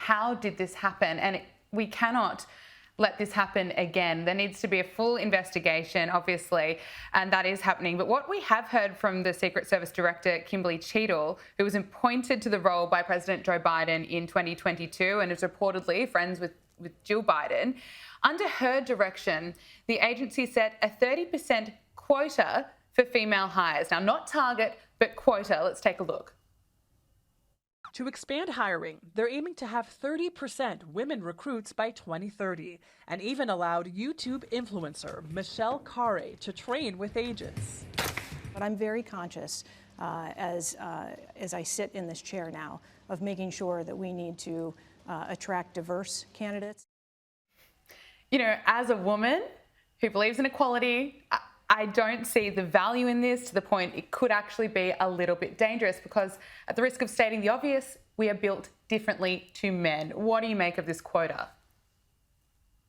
How did this happen? And we cannot let this happen again. There needs to be a full investigation, obviously, and that is happening. But what we have heard from the Secret Service Director, Kimberly Cheadle, who was appointed to the role by President Joe Biden in 2022 and is reportedly friends with Jill Biden, under her direction, the agency set a 30% quota for female hires. Now, not target, but quota. Let's take a look. To expand hiring, they're aiming to have 30% women recruits by 2030, and even allowed YouTube influencer Michelle Carre to train with agents. But I'm very conscious as I sit in this chair now of making sure that we need to attract diverse candidates. You know, as a woman who believes in equality, I don't see the value in this, to the point it could actually be a little bit dangerous, because at the risk of stating the obvious, we are built differently to men. What do you make of this quota?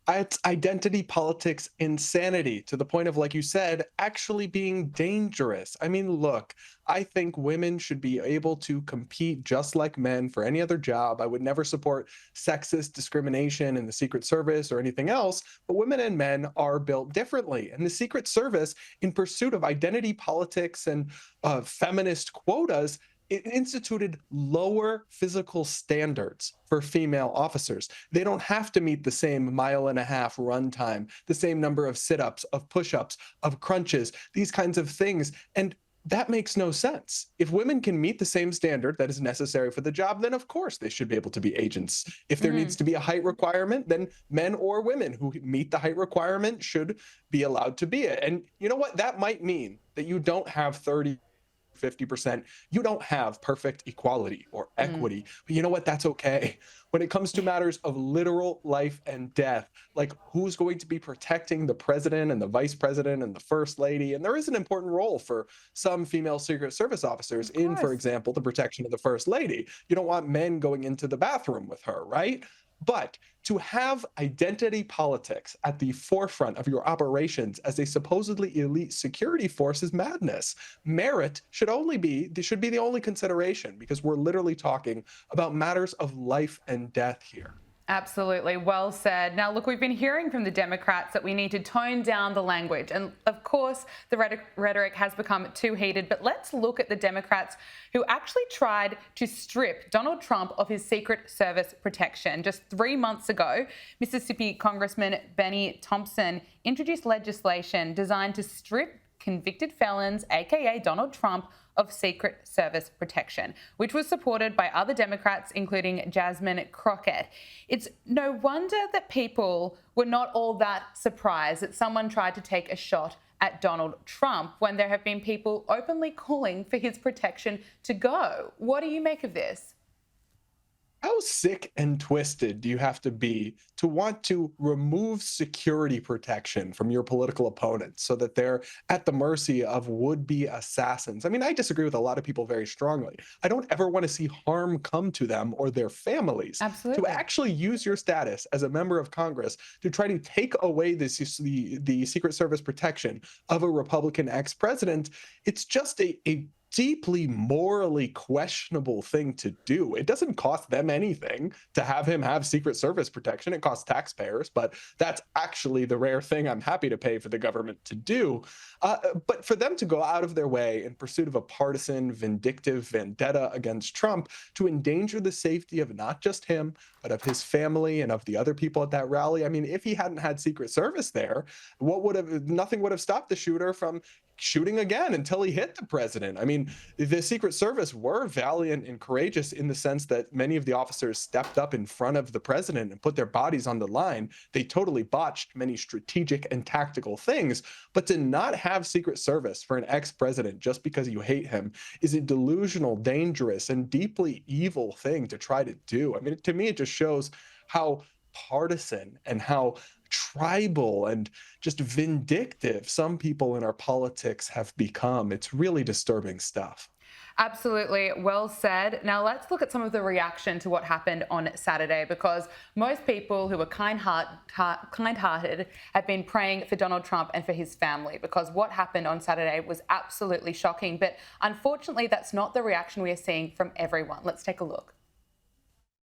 It's identity politics insanity, to the point of, like you said, actually being dangerous. I mean, look, I think women should be able to compete just like men for any other job. I would never support sexist discrimination in the Secret Service or anything else, but women and men are built differently. And the Secret Service, in pursuit of identity politics and feminist quotas, it instituted lower physical standards for female officers. They don't have to meet the same 1.5 mile run time, the same number of sit-ups, of push-ups, of crunches, these kinds of things. And that makes no sense. If women can meet the same standard that is necessary for the job, then of course they should be able to be agents. If there needs to be a height requirement, then men or women who meet the height requirement should be allowed to be it. And you know what? That might mean that you don't have 50%. You don't have perfect equality or equity. But you know what? That's okay. When it comes to matters of literal life and death, like who's going to be protecting the president and the vice president and the first lady, and there is an important role for some female Secret Service officers in, for example, the protection of the first lady. You don't want men going into the bathroom with her, right? But to have identity politics at the forefront of your operations as a supposedly elite security force is madness. Merit should be the only consideration, because we're literally talking about matters of life and death here. Absolutely. Well said. Now, look, we've been hearing from the Democrats that we need to tone down the language. And of course, the rhetoric has become too heated. But let's look at the Democrats who actually tried to strip Donald Trump of his Secret Service protection. Just 3 months ago, Mississippi Congressman Bennie Thompson introduced legislation designed to strip convicted felons, aka Donald Trump, of Secret Service protection, which was supported by other Democrats, including Jasmine Crockett. It's no wonder that people were not all that surprised that someone tried to take a shot at Donald Trump when there have been people openly calling for his protection to go. What do you make of this? How sick and twisted do you have to be to want to remove security protection from your political opponents so that they're at the mercy of would-be assassins? I mean, I disagree with a lot of people very strongly. I don't ever want to see harm come to them or their families. Absolutely. To actually use your status as a member of Congress to try to take away the Secret Service protection of a Republican ex-president, it's just a deeply morally questionable thing to do. It doesn't cost them anything to have him have Secret Service protection. It costs taxpayers, but that's actually the rare thing I'm happy to pay for the government to do. But for them to go out of their way in pursuit of a partisan, vindictive vendetta against Trump to endanger the safety of not just him, but of his family and of the other people at that rally. I mean, if he hadn't had Secret Service there, nothing would have stopped the shooter from shooting again until he hit the president. I mean, the Secret Service were valiant and courageous in the sense that many of the officers stepped up in front of the president and put their bodies on the line. They totally botched many strategic and tactical things, but to not have Secret Service for an ex-president just because you hate him is a delusional, dangerous, and deeply evil thing to try to do. I mean, to me, it just shows how partisan and how tribal and just vindictive some people in our politics have become. It's really disturbing stuff. Absolutely. Well said. Now let's look at some of the reaction to what happened on Saturday, because most people who were kind-hearted have been praying for Donald Trump and for his family, because what happened on Saturday was absolutely shocking. But unfortunately, that's not the reaction we are seeing from everyone. Let's take a look.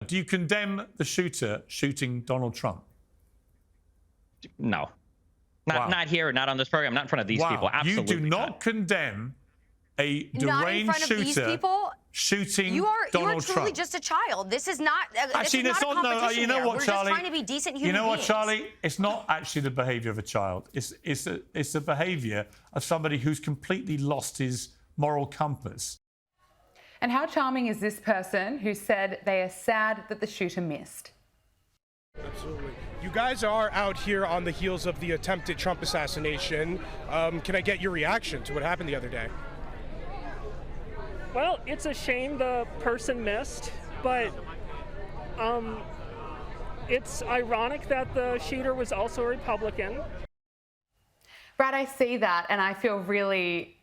Do you condemn the shooter shooting Donald Trump? No. Wow. Not here, not on this program, not in front of these people. Absolutely You do not condemn a deranged shooter shooting Donald Trump. You are truly just a child. This is not. Actually, this is not a competition you know here. what, We're Charlie? just trying to be decent human beings. You know what, beings. Charlie? It's not actually the behaviour of a child. It's the behaviour of somebody who's completely lost his moral compass. And how charming is this person who said they are sad that the shooter missed? Absolutely. You guys are out here on the heels of the attempted Trump assassination. Can I get your reaction to what happened the other day? Well, it's a shame the person missed, but it's ironic that the shooter was also a Republican. Brad, I see that and I feel really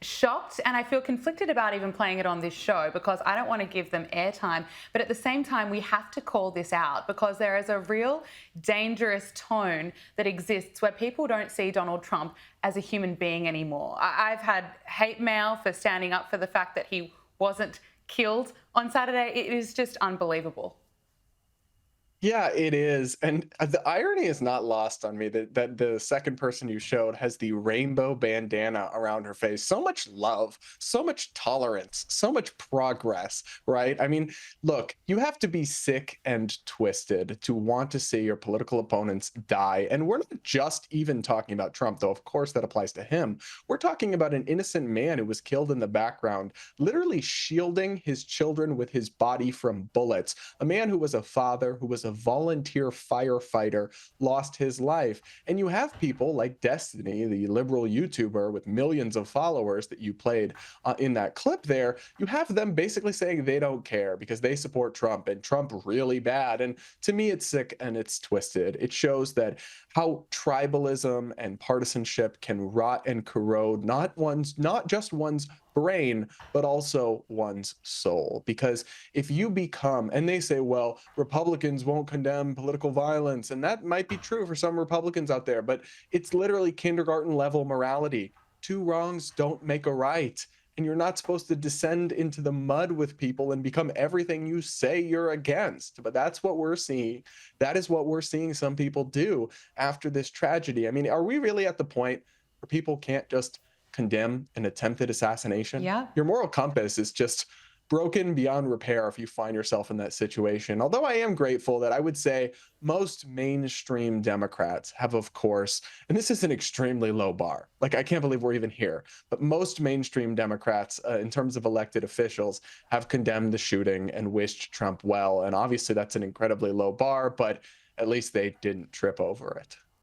shocked, and I feel conflicted about even playing it on this show because I don't want to give them airtime, but at the same time we have to call this out because there is a real dangerous tone that exists where people don't see Donald Trump as a human being anymore. I've had hate mail for standing up for the fact that he wasn't killed on Saturday. It is just unbelievable. Yeah, it is. And the irony is not lost on me that the second person you showed has the rainbow bandana around her face. So much love, so much tolerance, so much progress, right? I mean, look, you have to be sick and twisted to want to see your political opponents die. And we're not just even talking about Trump, though, of course, that applies to him. We're talking about an innocent man who was killed in the background, literally shielding his children with his body from bullets. A man who was a father, who was a volunteer firefighter, lost his life. And you have people like Destiny, the liberal YouTuber with millions of followers that you played in that clip there. You have them basically saying they don't care because they support Trump and Trump really bad. And to me, it's sick and it's twisted. It shows that how tribalism and partisanship can rot and corrode not just one's brain, but also one's soul. Because if you become, and they say, well, Republicans won't condemn political violence, and that might be true for some Republicans out there, but it's literally kindergarten level morality. Two wrongs don't make a right. And you're not supposed to descend into the mud with people and become everything you say you're against. But that's what we're seeing. That is what we're seeing some people do after this tragedy. I mean, are we really at the point where people can't just condemn an attempted assassination? Yeah. Your moral compass is just broken beyond repair if you find yourself in that situation. Although I am grateful that I would say most mainstream Democrats have, of course, and this is an extremely low bar. Like, I can't believe we're even here, but most mainstream Democrats, in terms of elected officials, have condemned the shooting and wished Trump well. And obviously that's an incredibly low bar, but at least they didn't trip over it.